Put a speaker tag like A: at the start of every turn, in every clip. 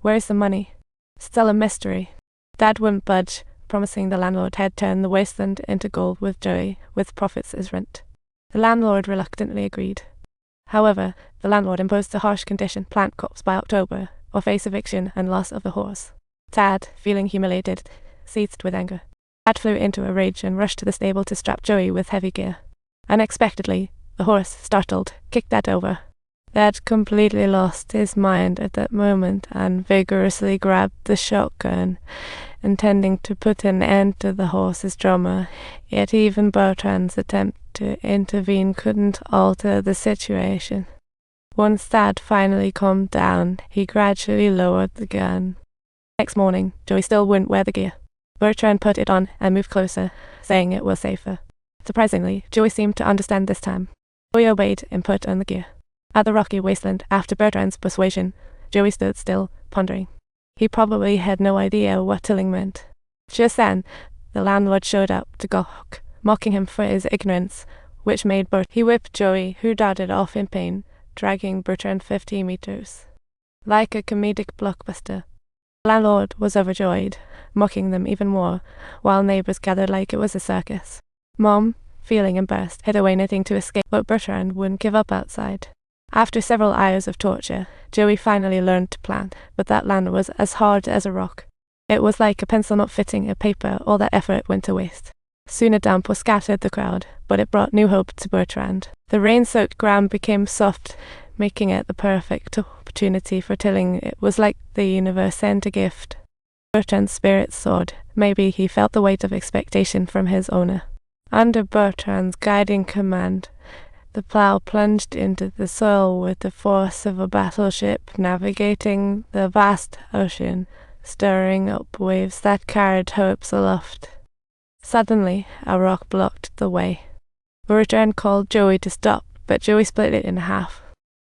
A: Where's the money? Still a mystery. Dad wouldn't budge, promising the landlord he'd turn the wasteland into gold with Joey, with profits as rent. The landlord reluctantly agreed. However, the landlord imposed a harsh condition: plant crops by October, or face eviction and loss of the horse. Dad, feeling humiliated, seethed with anger. Dad flew into a rage and rushed to the stable to strap Joey with heavy gear. Unexpectedly, the horse, startled, kicked Dad over. Dad completely lost his mind at that moment and vigorously grabbed the shotgun, intending to put an end to the horse's drama. Yet even Bertrand's attempt to intervene couldn't alter the situation. Once Dad finally calmed down, he gradually lowered the gun. Next morning, Joey still wouldn't wear the gear. Bertrand put it on and moved closer, saying it was safer. Surprisingly, Joey seemed to understand this time. Joey obeyed and put on the gear. At the rocky wasteland, after Bertrand's persuasion, Joey stood still, pondering. He probably had no idea what tilling meant. Just then, the landlord showed up to gawk, mocking him for his ignorance, which made He whipped Joey, who darted off in pain, dragging Bertrand 50 meters. Like a comedic blockbuster. The landlord was overjoyed, mocking them even more, while neighbors gathered like it was a circus. Mom, feeling embarrassed, hid away knitting to escape, but Bertrand wouldn't give up outside. After several hours of torture, Joey finally learned to plant, but that land was as hard as a rock. It was like a pencil not fitting a paper. All that effort went to waste. Soon a damp was scattered the crowd, but it brought new hope to Bertrand. The rain-soaked ground became soft, making it the perfect opportunity for tilling. It was like the universe sent a gift. Bertrand's spirits soared. Maybe he felt the weight of expectation from his owner. Under Bertrand's guiding command, the plow plunged into the soil with the force of a battleship navigating the vast ocean, stirring up waves that carried hopes aloft. Suddenly, a rock blocked the way. Bertrand called Joey to stop, but Joey split it in half.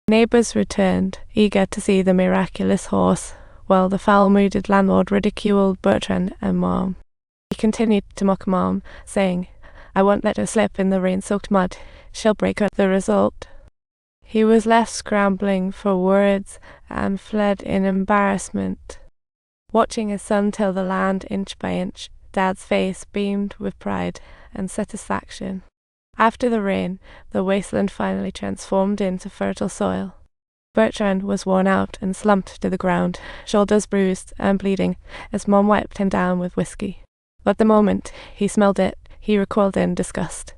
A: Neighbors returned, eager to see the miraculous horse, while the foul-mooded landlord ridiculed Bertrand and Mom. He continued to mock Mom, saying, "I won't let her slip in the rain-soaked mud. She'll break her." The result? He was left scrambling for words and fled in embarrassment. Watching his son till the land inch by inch, Dad's face beamed with pride and satisfaction. After the rain, the wasteland finally transformed into fertile soil. Bertrand was worn out and slumped to the ground, shoulders bruised and bleeding, as Mom wiped him down with whiskey. But the moment he smelled it, he recoiled in disgust.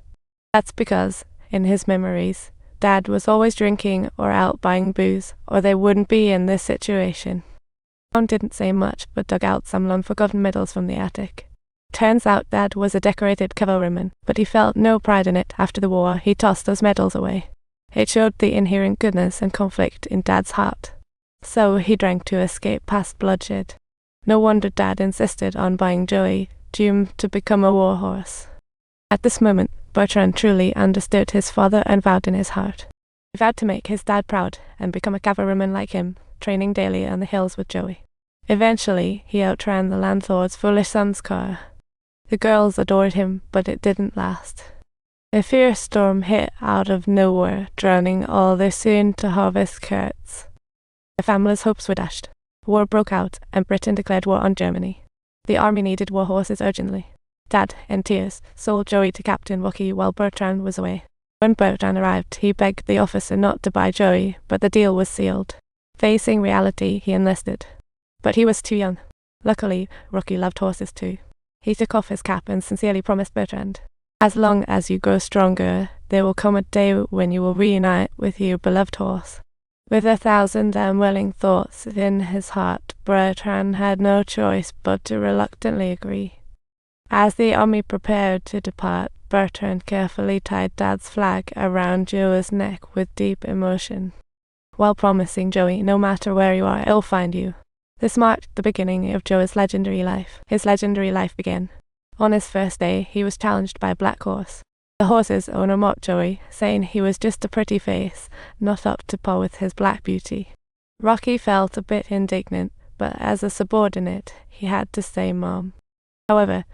A: That's because, in his memories, Dad was always drinking or out buying booze, or they wouldn't be in this situation. Mom didn't say much, but dug out some long-forgotten medals from the attic. Turns out Dad was a decorated cavalryman, but he felt no pride in it. After the war, he tossed those medals away. It showed the inherent goodness and conflict in Dad's heart. So he drank to escape past bloodshed. No wonder Dad insisted on buying Joey, doomed to become a war horse. At this moment, Bertrand truly understood his father and vowed in his heart. He vowed to make his dad proud and become a cavalryman like him, training daily on the hills with Joey. Eventually, he outran the landlord's foolish son's car. The girls adored him, but it didn't last. A fierce storm hit out of nowhere, drowning all their soon-to-harvest carrots. The family's hopes were dashed. War broke out, and Britain declared war on Germany. The army needed war horses urgently. Dad, in tears, sold Joey to Captain Rocky while Bertrand was away. When Bertrand arrived, he begged the officer not to buy Joey, but the deal was sealed. Facing reality, he enlisted. But he was too young. Luckily, Rocky loved horses too. He took off his cap and sincerely promised Bertrand, "As long as you grow stronger, there will come a day when you will reunite with your beloved horse." With 1,000 unwilling thoughts in his heart, Bertrand had no choice but to reluctantly agree. As the army prepared to depart, Bertrand carefully tied Dad's flag around Joey's neck with deep emotion, while promising Joey, "No matter where you are, I'll find you." This marked the beginning of Joey's legendary life. His legendary life began. On his first day, he was challenged by a black horse. The horse's owner mocked Joey, saying he was just a pretty face, not up to par with his black beauty. Rocky felt a bit indignant, but as a subordinate, he had to say Mom. However,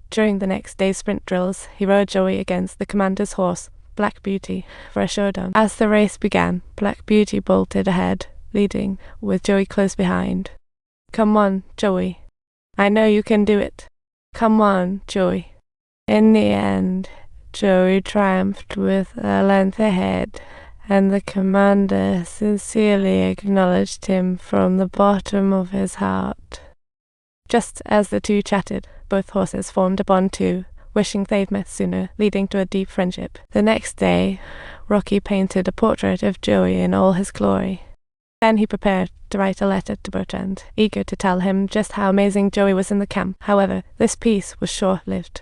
A: during the next day's sprint drills, he rode Joey against the commander's horse, Black Beauty, for a showdown. As the race began, Black Beauty bolted ahead, leading, with Joey close behind. Come on, Joey. I know you can do it. Come on, Joey. In the end, Joey triumphed with a length ahead, and the commander sincerely acknowledged him from the bottom of his heart. Just as the two chatted, both horses formed a bond too, wishing they'd met sooner, leading to a deep friendship. The next day, Rocky painted a portrait of Joey in all his glory. Then he prepared to write a letter to Bertrand, eager to tell him just how amazing Joey was in the camp. However, this peace was short-lived.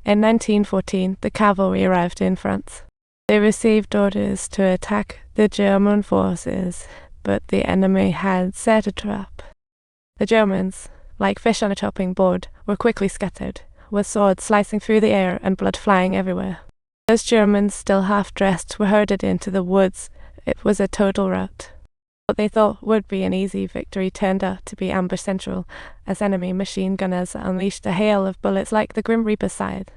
A: In 1914, the cavalry arrived in France. They received orders to attack the German forces, but the enemy had set a trap. The Germans, like fish on a chopping board, were quickly scattered, with swords slicing through the air and blood flying everywhere. Those Germans, still half-dressed, were herded into the woods. It was a total rout. What they thought would be an easy victory turned out to be ambush central, as enemy machine gunners unleashed a hail of bullets like the Grim Reaper's scythe.